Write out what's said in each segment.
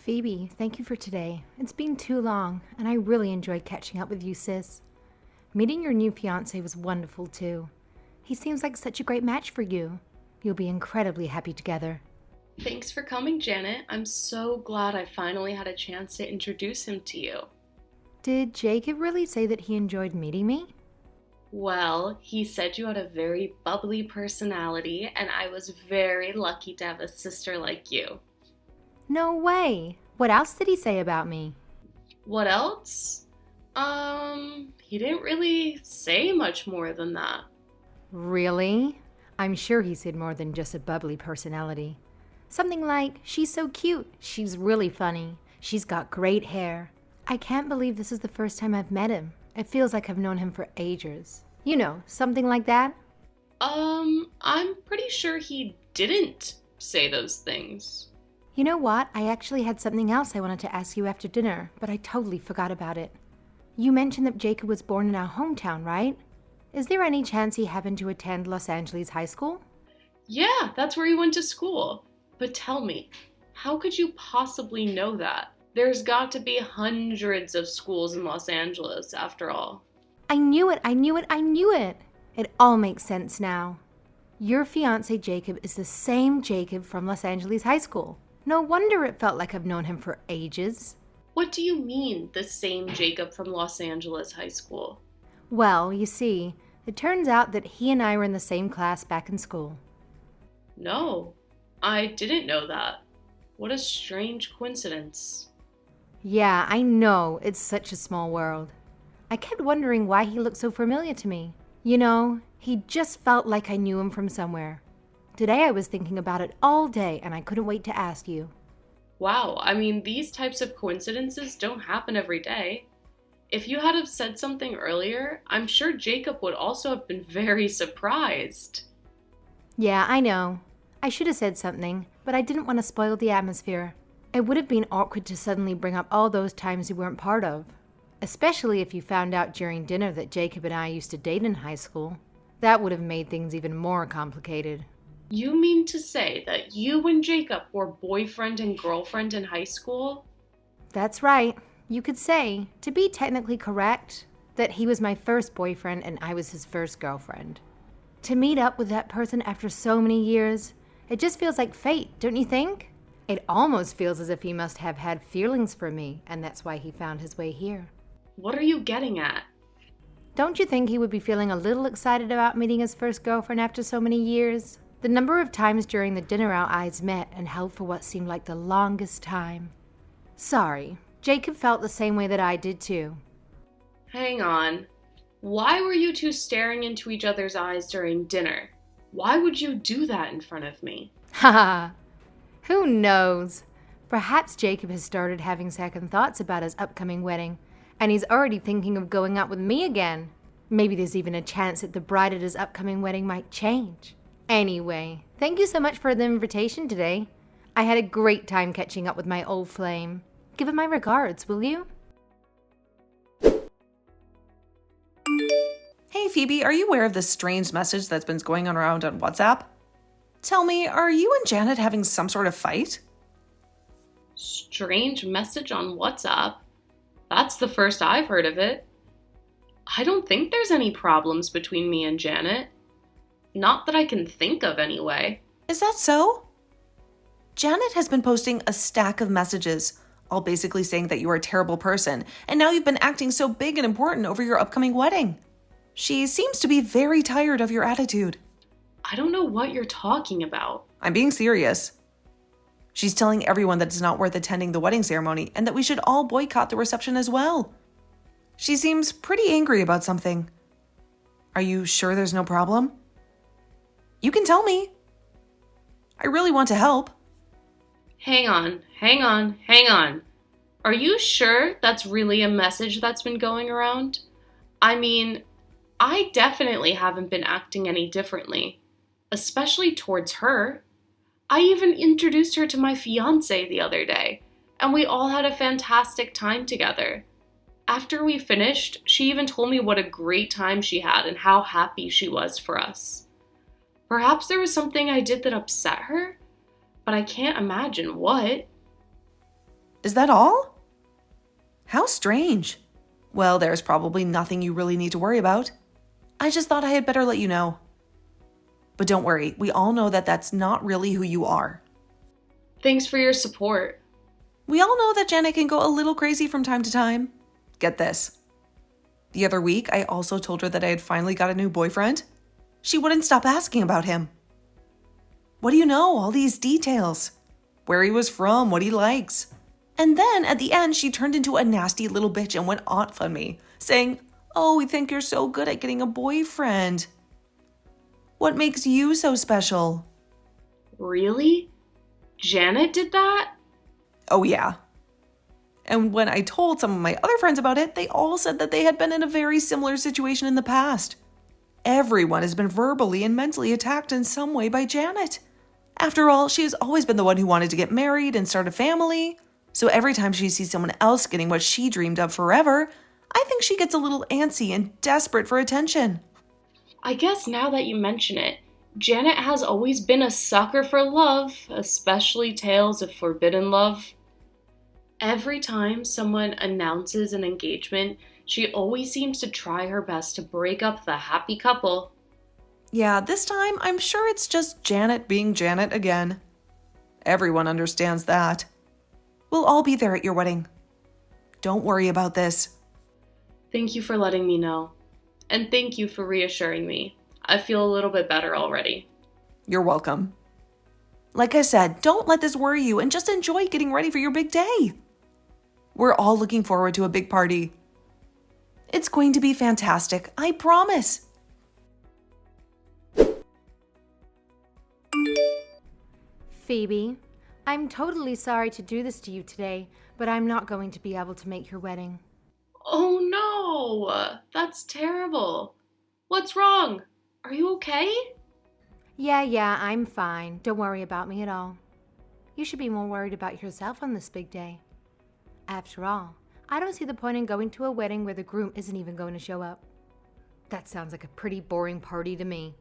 Phoebe, thank you for today. It's been too long, and I really enjoyed catching up with you, sis. Meeting your new fiancé was wonderful, too. He seems like such a great match for you. You'll be incredibly happy together. Thanks for coming, Janet. I'm so glad I finally had a chance to introduce him to you. Did Jacob really say that he enjoyed meeting me? Well, he said you had a very bubbly personality, and I was very lucky to have a sister like you. No way! What else did he say about me? What else? He didn't really say much more than that. Really? I'm sure he said more than just a bubbly personality. Something like, she's so cute, she's really funny, she's got great hair. I can't believe this is the first time I've met him. It feels like I've known him for ages. You know, something like that? I'm pretty sure he didn't say those things. You know what? I actually had something else I wanted to ask you after dinner, but I totally forgot about it. You mentioned that Jacob was born in our hometown, right? Is there any chance he happened to attend Los Angeles High School? Yeah, that's where he went to school. But tell me, how could you possibly know that? There's got to be hundreds of schools in Los Angeles, after all. I knew it! It all makes sense now. Your fiancé Jacob is the same Jacob from Los Angeles High School. No wonder it felt like I've known him for ages. What do you mean, the same Jacob from Los Angeles High School? Well, you see, it turns out that he and I were in the same class back in school. No, I didn't know that. What a strange coincidence. Yeah, I know, it's such a small world. I kept wondering why he looked so familiar to me. You know, he just felt like I knew him from somewhere. Today I was thinking about it all day and I couldn't wait to ask you. Wow, I mean, these types of coincidences don't happen every day. If you had have said something earlier, I'm sure Jacob would also have been very surprised. Yeah, I know. I should have said something, but I didn't want to spoil the atmosphere. It would have been awkward to suddenly bring up all those times you weren't part of. Especially if you found out during dinner that Jacob and I used to date in high school. That would have made things even more complicated. You mean to say that you and Jacob were boyfriend and girlfriend in high school? That's right. You could say, to be technically correct, that he was my first boyfriend and I was his first girlfriend. To meet up with that person after so many years, it just feels like fate, don't you think? It almost feels as if he must have had feelings for me, and that's why he found his way here. What are you getting at? Don't you think he would be feeling a little excited about meeting his first girlfriend after so many years? The number of times during the dinner our eyes met and held for what seemed like the longest time. Sorry, Jacob felt the same way that I did too. Hang on. Why were you two staring into each other's eyes during dinner? Why would you do that in front of me? Haha, who knows? Perhaps Jacob has started having second thoughts about his upcoming wedding, and he's already thinking of going out with me again. Maybe there's even a chance that the bride at his upcoming wedding might change. Anyway, thank you so much for the invitation today. I had a great time catching up with my old flame. Give him my regards, will you? Hey Phoebe, are you aware of this strange message that's been going on around on WhatsApp? Tell me, are you and Janet having some sort of fight? Strange message on WhatsApp? That's the first I've heard of it. I don't think there's any problems between me and Janet. Not that I can think of, anyway. Is that so? Janet has been posting a stack of messages, all basically saying that you are a terrible person, and now you've been acting so big and important over your upcoming wedding. She seems to be very tired of your attitude. I don't know what you're talking about. I'm being serious. She's telling everyone that it's not worth attending the wedding ceremony and that we should all boycott the reception as well. She seems pretty angry about something. Are you sure there's no problem? You can tell me. I really want to help. Hang on. Are you sure that's really a message that's been going around? I mean, I definitely haven't been acting any differently, especially towards her. I even introduced her to my fiancé the other day, and we all had a fantastic time together. After we finished, she even told me what a great time she had and how happy she was for us. Perhaps there was something I did that upset her, but I can't imagine what. Is that all? How strange. Well, there's probably nothing you really need to worry about. I just thought I had better let you know. But don't worry, we all know that that's not really who you are. Thanks for your support. We all know that Janet can go a little crazy from time to time. Get this. The other week, I also told her that I had finally got a new boyfriend. She wouldn't stop asking about him. What do you know? All these details. Where he was from, what he likes. And then at the end, she turned into a nasty little bitch and went off on me, saying, "Oh, we think you're so good at getting a boyfriend. What makes you so special?" Really? Janet did that? Oh, yeah. And when I told some of my other friends about it, they all said that they had been in a very similar situation in the past. Everyone has been verbally and mentally attacked in some way by Janet. After all, she has always been the one who wanted to get married and start a family. So every time she sees someone else getting what she dreamed of forever, I think she gets a little antsy and desperate for attention. I guess now that you mention it, Janet has always been a sucker for love, especially tales of forbidden love. Every time someone announces an engagement, she always seems to try her best to break up the happy couple. Yeah, this time I'm sure it's just Janet being Janet again. Everyone understands that. We'll all be there at your wedding. Don't worry about this. Thank you for letting me know. And thank you for reassuring me. I feel a little bit better already. You're welcome. Like I said, don't let this worry you and just enjoy getting ready for your big day. We're all looking forward to a big party. It's going to be fantastic, I promise. Phoebe, I'm totally sorry to do this to you today, but I'm not going to be able to make your wedding. Oh no! That's terrible. What's wrong? Are you okay? Yeah, I'm fine. Don't worry about me at all. You should be more worried about yourself on this big day. After all, I don't see the point in going to a wedding where the groom isn't even going to show up. That sounds like a pretty boring party to me.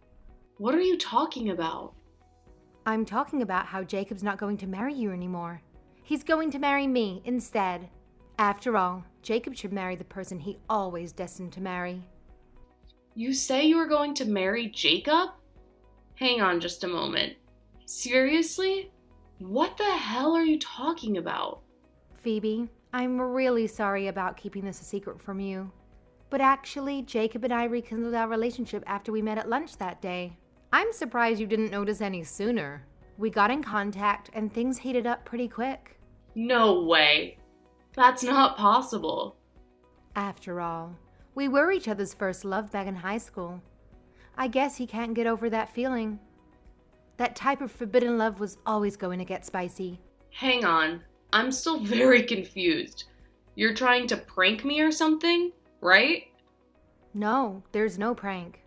What are you talking about? I'm talking about how Jacob's not going to marry you anymore. He's going to marry me instead. After all, Jacob should marry the person he always destined to marry. You say you are going to marry Jacob? Hang on just a moment. Seriously? What the hell are you talking about? Phoebe, I'm really sorry about keeping this a secret from you. But actually, Jacob and I rekindled our relationship after we met at lunch that day. I'm surprised you didn't notice any sooner. We got in contact and things heated up pretty quick. No way. That's not possible. After all, we were each other's first love back in high school. I guess he can't get over that feeling. That type of forbidden love was always going to get spicy. Hang on. I'm still very confused. You're trying to prank me or something, right? No, there's no prank.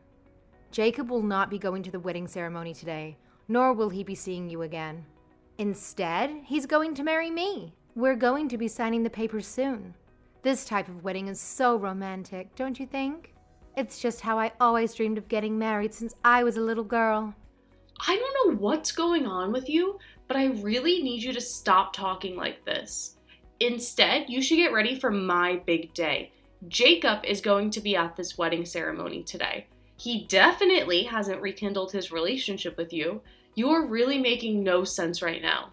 Jacob will not be going to the wedding ceremony today, nor will he be seeing you again. Instead, he's going to marry me. We're going to be signing the papers soon. This type of wedding is so romantic, don't you think? It's just how I always dreamed of getting married since I was a little girl. I don't know what's going on with you, but I really need you to stop talking like this. Instead, you should get ready for my big day. Jacob is going to be at this wedding ceremony today. He definitely hasn't rekindled his relationship with you. You are really making no sense right now.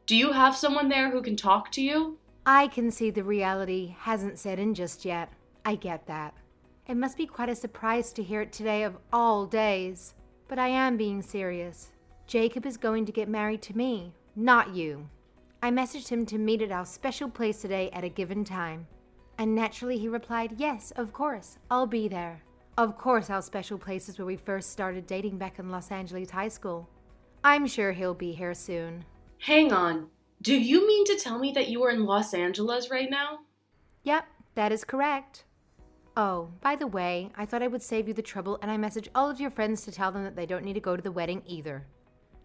Do you have someone there who can talk to you? I can see the reality hasn't set in just yet. I get that. It must be quite a surprise to hear it today of all days. But I am being serious. Jacob is going to get married to me, not you. I messaged him to meet at our special place today at a given time. And naturally he replied, yes, of course, I'll be there. Of course our special place is where we first started dating back in Los Angeles High School. I'm sure he'll be here soon. Hang on. Do you mean to tell me that you are in Los Angeles right now? Yep, that is correct. Oh, by the way, I thought I would save you the trouble and I messaged all of your friends to tell them that they don't need to go to the wedding either.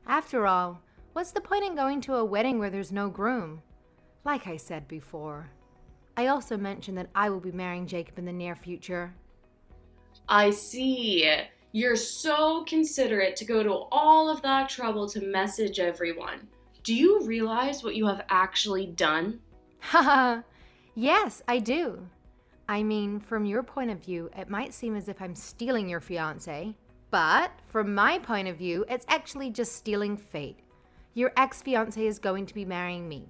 After all, what's the point in going to a wedding where there's no groom? Like I said before. I also mentioned that I will be marrying Jacob in the near future. I see. You're so considerate to go to all of that trouble to message everyone. Do you realize what you have actually done? Haha, yes, I do. I mean, from your point of view, it might seem as if I'm stealing your fiancé, but from my point of view, it's actually just stealing fate. Your ex-fiancé is going to be marrying me.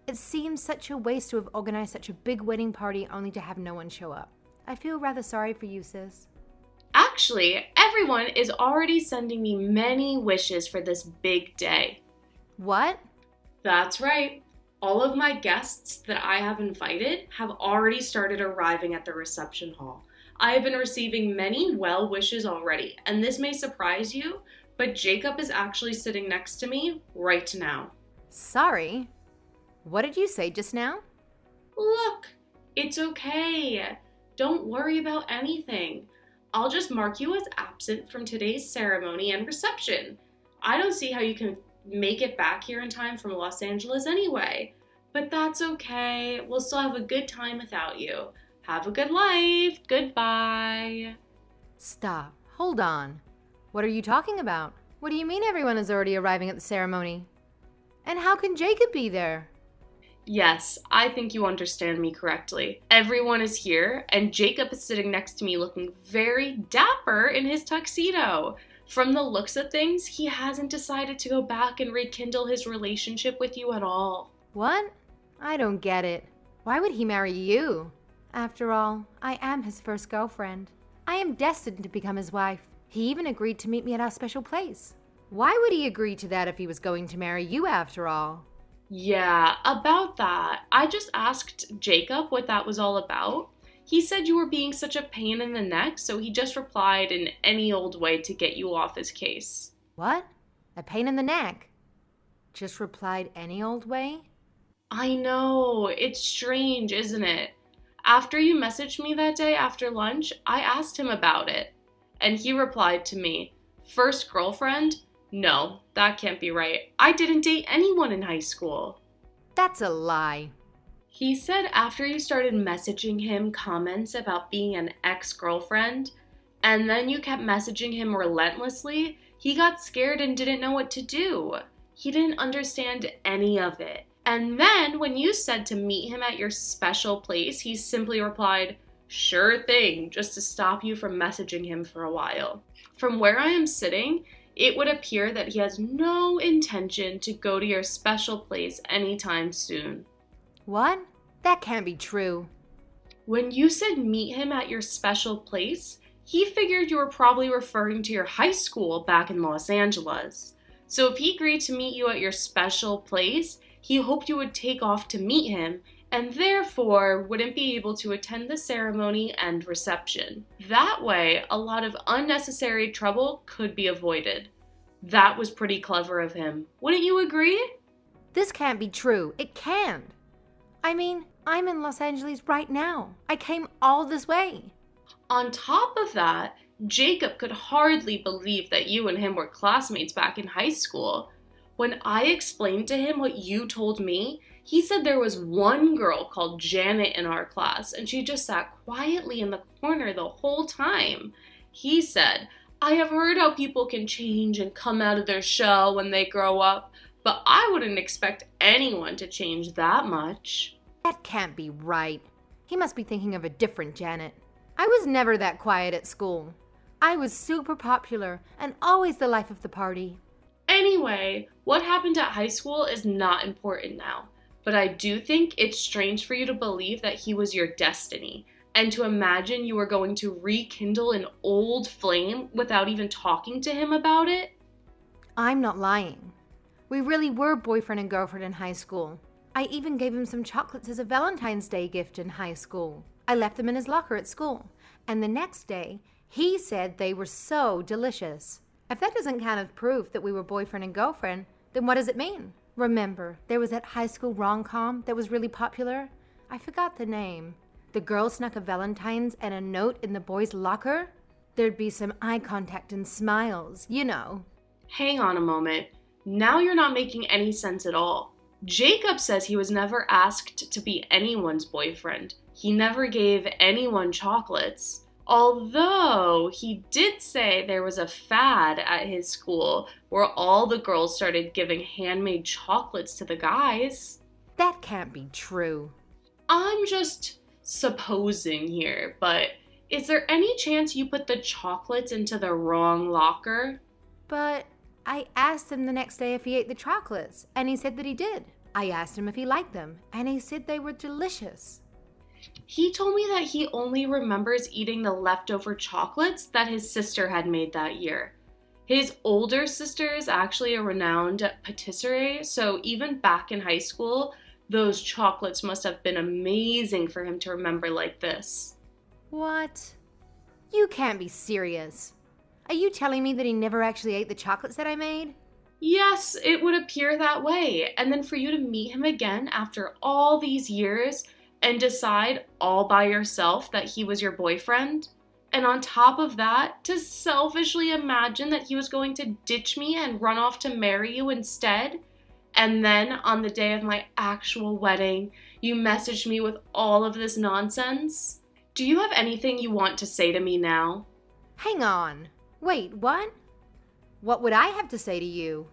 It seems such a waste to have organized such a big wedding party only to have no one show up. I feel rather sorry for you, sis. Actually, everyone is already sending me many wishes for this big day. What? That's right. All of my guests that I have invited have already started arriving at the reception hall. I have been receiving many well wishes already, and this may surprise you, but Jacob is actually sitting next to me right now. Sorry? What did you say just now? Look, it's okay. Don't worry about anything. I'll just mark you as absent from today's ceremony and reception. I don't see how you can make it back here in time from Los Angeles anyway. But that's okay. We'll still have a good time without you. Have a good life. Goodbye. Stop. Hold on. What are you talking about? What do you mean everyone is already arriving at the ceremony? And how can Jacob be there? Yes, I think you understand me correctly. Everyone is here, and Jacob is sitting next to me looking very dapper in his tuxedo. From the looks of things, he hasn't decided to go back and rekindle his relationship with you at all. What? I don't get it. Why would he marry you? After all, I am his first girlfriend. I am destined to become his wife. He even agreed to meet me at our special place. Why would he agree to that if he was going to marry you after all? Yeah, about that. I just asked Jacob what that was all about. He said you were being such a pain in the neck, so he just replied in any old way to get you off his case. What? A pain in the neck? Just replied any old way? I know, it's strange, isn't it? After you messaged me that day after lunch, I asked him about it. And he replied to me, "First girlfriend? No, that can't be right. I didn't date anyone in high school." That's a lie. He said after you started messaging him comments about being an ex-girlfriend, and then you kept messaging him relentlessly, he got scared and didn't know what to do. He didn't understand any of it. And then when you said to meet him at your special place, he simply replied, "Sure thing," just to stop you from messaging him for a while. From where I am sitting, it would appear that he has no intention to go to your special place anytime soon. What? That can't be true. When you said meet him at your special place, he figured you were probably referring to your high school back in Los Angeles. So if he agreed to meet you at your special place, he hoped you would take off to meet him, and therefore wouldn't be able to attend the ceremony and reception. That way, a lot of unnecessary trouble could be avoided. That was pretty clever of him. Wouldn't you agree? This can't be true. It can't. I mean, I'm in Los Angeles right now. I came all this way. On top of that, Jacob could hardly believe that you and him were classmates back in high school. When I explained to him what you told me, he said there was one girl called Janet in our class, and she just sat quietly in the corner the whole time. He said, "I have heard how people can change and come out of their shell when they grow up, but I wouldn't expect anyone to change that much." That can't be right. He must be thinking of a different Janet. I was never that quiet at school. I was super popular and always the life of the party. Anyway, what happened at high school is not important now, but I do think it's strange for you to believe that he was your destiny, and to imagine you were going to rekindle an old flame without even talking to him about it. I'm not lying. We really were boyfriend and girlfriend in high school. I even gave him some chocolates as a Valentine's Day gift in high school. I left them in his locker at school, and the next day, he said they were so delicious. If that doesn't count as proof that we were boyfriend and girlfriend, then what does it mean? Remember, there was that high school rom-com that was really popular? I forgot the name. The girl snuck a Valentine's and a note in the boy's locker? There'd be some eye contact and smiles, you know. Hang on a moment. Now you're not making any sense at all. Jacob says he was never asked to be anyone's boyfriend. He never gave anyone chocolates. Although he did say there was a fad at his school where all the girls started giving handmade chocolates to the guys. That can't be true. I'm just supposing here, but is there any chance you put the chocolates into the wrong locker? But I asked him the next day if he ate the chocolates, and he said that he did. I asked him if he liked them, and he said they were delicious. He told me that he only remembers eating the leftover chocolates that his sister had made that year. His older sister is actually a renowned patisserie, so even back in high school, those chocolates must have been amazing for him to remember like this. What? You can't be serious. Are you telling me that he never actually ate the chocolates that I made? Yes, it would appear that way. And then for you to meet him again after all these years and decide all by yourself that he was your boyfriend. And on top of that, to selfishly imagine that he was going to ditch me and run off to marry you instead. And then on the day of my actual wedding, you messaged me with all of this nonsense. Do you have anything you want to say to me now? Hang on. Wait, what? What would I have to say to you?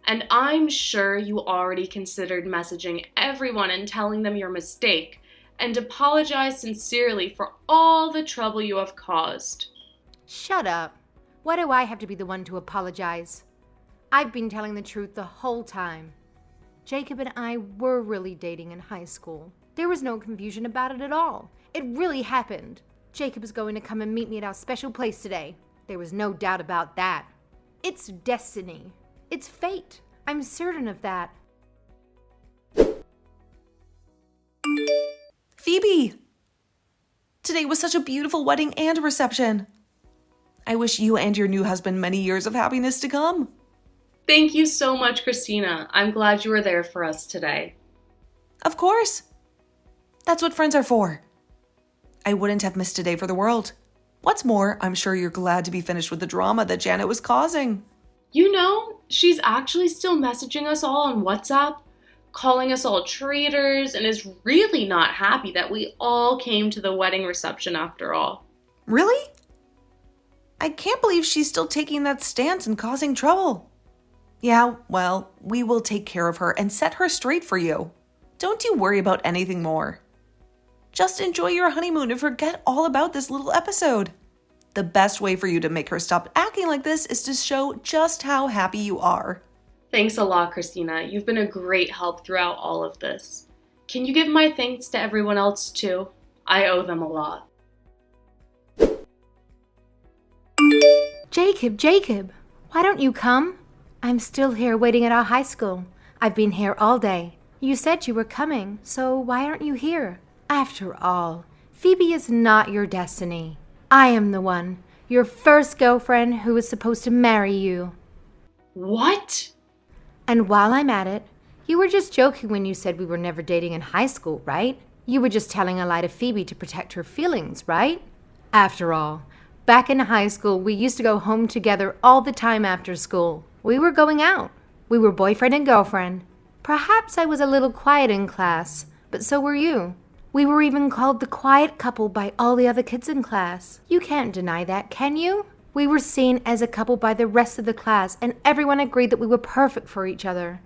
And I'm sure you already considered messaging everyone and telling them your mistake, and apologize sincerely for all the trouble you have caused. Shut up. Why do I have to be the one to apologize? I've been telling the truth the whole time. Jacob and I were really dating in high school. There was no confusion about it at all. It really happened. Jacob is going to come and meet me at our special place today. There was no doubt about that. It's destiny. It's fate. I'm certain of that. Phoebe! Today was such a beautiful wedding and reception. I wish you and your new husband many years of happiness to come. Thank you so much, Christina. I'm glad you were there for us today. Of course. That's what friends are for. I wouldn't have missed today for the world. What's more, I'm sure you're glad to be finished with the drama that Janet was causing. You know, she's actually still messaging us all on WhatsApp, calling us all traitors, and is really not happy that we all came to the wedding reception after all. Really? I can't believe she's still taking that stance and causing trouble. Yeah, well, we will take care of her and set her straight for you. Don't you worry about anything more. Just enjoy your honeymoon and forget all about this little episode. The best way for you to make her stop acting like this is to show just how happy you are. Thanks a lot, Christina. You've been a great help throughout all of this. Can you give my thanks to everyone else too? I owe them a lot. Jacob, why don't you come? I'm still here waiting at our high school. I've been here all day. You said you were coming, so why aren't you here? After all, Phoebe is not your destiny. I am the one, your first girlfriend who is supposed to marry you. What? And while I'm at it, you were just joking when you said we were never dating in high school, right? You were just telling a lie to Phoebe to protect her feelings, right? After all, back in high school, we used to go home together all the time after school. We were going out. We were boyfriend and girlfriend. Perhaps I was a little quiet in class, but so were you. We were even called the quiet couple by all the other kids in class. You can't deny that, can you? We were seen as a couple by the rest of the class, and everyone agreed that we were perfect for each other.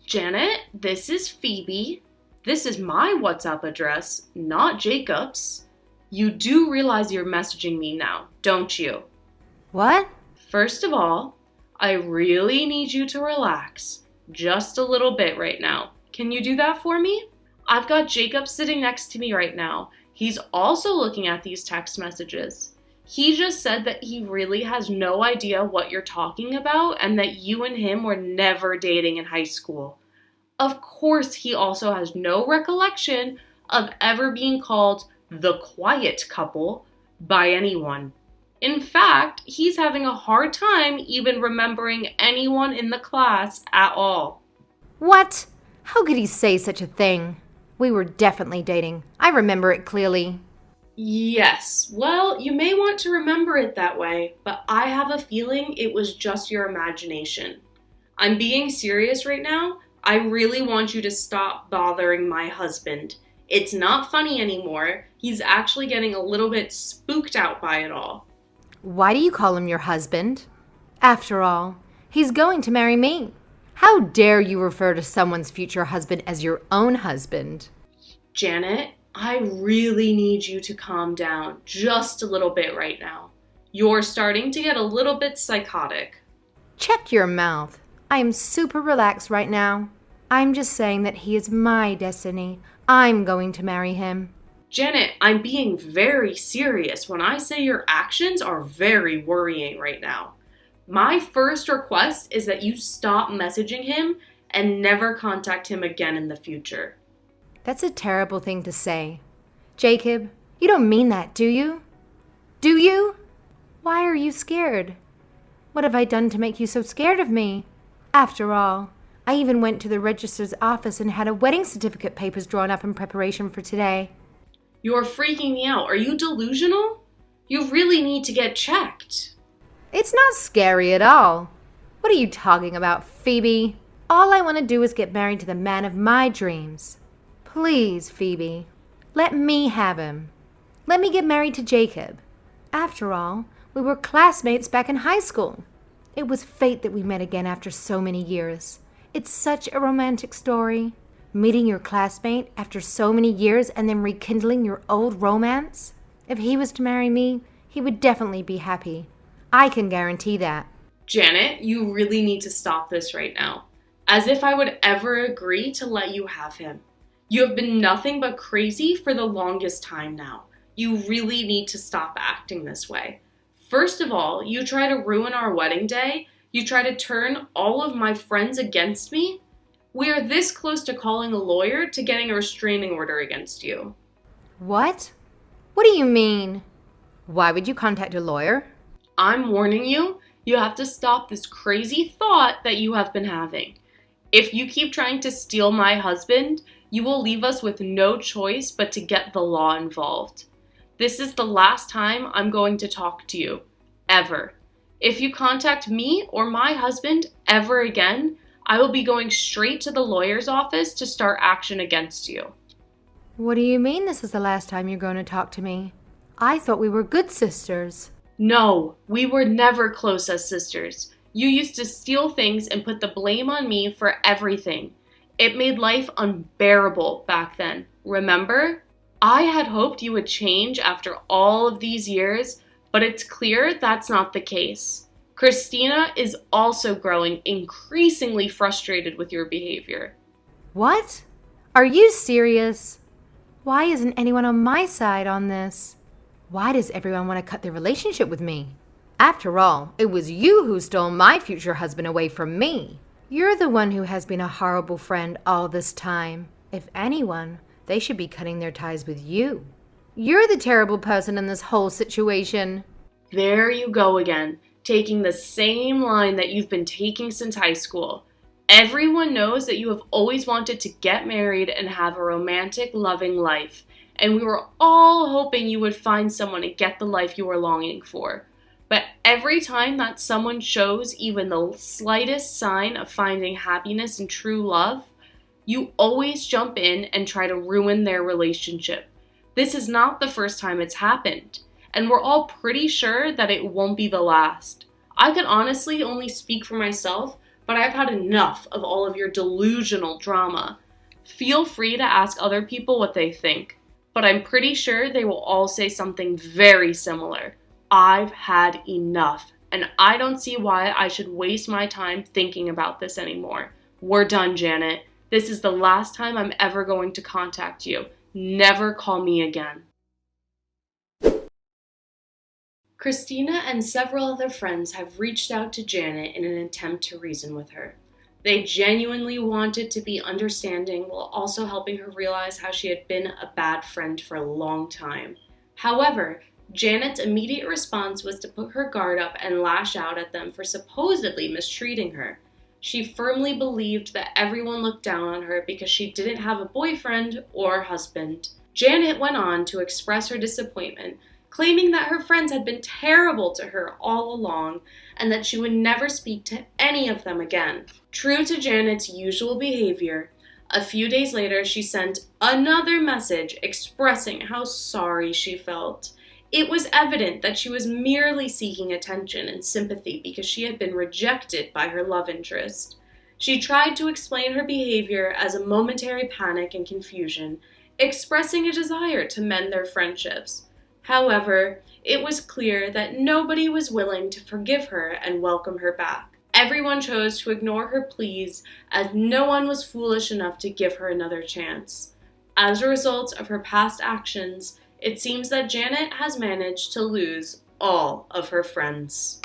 Janet, this is Phoebe. This is my WhatsApp address, not Jacob's. You do realize you're messaging me now, don't you? What? First of all, I really need you to relax. Just a little bit right now. Can you do that for me? I've got Jacob sitting next to me right now. He's also looking at these text messages. He just said that he really has no idea what you're talking about and that you and him were never dating in high school. Of course, he also has no recollection of ever being called the quiet couple by anyone. In fact, he's having a hard time even remembering anyone in the class at all. What? How could he say such a thing? We were definitely dating. I remember it clearly. Yes, well, you may want to remember it that way, but I have a feeling it was just your imagination. I'm being serious right now. I really want you to stop bothering my husband. It's not funny anymore. He's actually getting a little bit spooked out by it all. Why do you call him your husband? After all, he's going to marry me. How dare you refer to someone's future husband as your own husband? Janet, I really need you to calm down just a little bit right now. You're starting to get a little bit psychotic. Check your mouth. I am super relaxed right now. I'm just saying that he is my destiny. I'm going to marry him. Janet, I'm being very serious when I say your actions are very worrying right now. My first request is that you stop messaging him and never contact him again in the future. That's a terrible thing to say. Jacob, you don't mean that, do you? Do you? Why are you scared? What have I done to make you so scared of me? After all, I even went to the registrar's office and had a wedding certificate papers drawn up in preparation for today. You're freaking me out. Are you delusional? You really need to get checked. It's not scary at all. What are you talking about, Phoebe? All I want to do is get married to the man of my dreams. Please, Phoebe, let me have him. Let me get married to Jacob. After all, we were classmates back in high school. It was fate that we met again after so many years. It's such a romantic story. Meeting your classmate after so many years and then rekindling your old romance. If he was to marry me, he would definitely be happy. I can guarantee that. Janet, you really need to stop this right now. As if I would ever agree to let you have him. You have been nothing but crazy for the longest time now. You really need to stop acting this way. First of all, you try to ruin our wedding day. You try to turn all of my friends against me. We are this close to calling a lawyer to getting a restraining order against you. What? What do you mean? Why would you contact a lawyer? I'm warning you, you have to stop this crazy thought that you have been having. If you keep trying to steal my husband, you will leave us with no choice but to get the law involved. This is the last time I'm going to talk to you, ever. If you contact me or my husband ever again, I will be going straight to the lawyer's office to start action against you. What do you mean this is the last time you're going to talk to me? I thought we were good sisters. No, we were never close as sisters. You used to steal things and put the blame on me for everything. It made life unbearable back then, remember? I had hoped you would change after all of these years, but it's clear that's not the case. Christina is also growing increasingly frustrated with your behavior. What? Are you serious? Why isn't anyone on my side on this? Why does everyone want to cut their relationship with me? After all, it was you who stole my future husband away from me. You're the one who has been a horrible friend all this time. If anyone, they should be cutting their ties with you. You're the terrible person in this whole situation. There you go again, taking the same line that you've been taking since high school. Everyone knows that you have always wanted to get married and have a romantic, loving life, and we were all hoping you would find someone and get the life you were longing for. But every time that someone shows even the slightest sign of finding happiness and true love, you always jump in and try to ruin their relationship. This is not the first time it's happened, and we're all pretty sure that it won't be the last. I can honestly only speak for myself, but I've had enough of all of your delusional drama. Feel free to ask other people what they think, but I'm pretty sure they will all say something very similar. I've had enough, and I don't see why I should waste my time thinking about this anymore. We're done, Janet. This is the last time I'm ever going to contact you. Never call me again. Christina and several other friends have reached out to Janet in an attempt to reason with her. They genuinely wanted to be understanding while also helping her realize how she had been a bad friend for a long time. However, Janet's immediate response was to put her guard up and lash out at them for supposedly mistreating her. She firmly believed that everyone looked down on her because she didn't have a boyfriend or husband. Janet went on to express her disappointment, claiming that her friends had been terrible to her all along and that she would never speak to any of them again. True to Janet's usual behavior, a few days later she sent another message expressing how sorry she felt. It was evident that she was merely seeking attention and sympathy because she had been rejected by her love interest. She tried to explain her behavior as a momentary panic and confusion, expressing a desire to mend their friendships. However, it was clear that nobody was willing to forgive her and welcome her back. Everyone chose to ignore her pleas, as no one was foolish enough to give her another chance. As a result of her past actions, it seems that Janet has managed to lose all of her friends.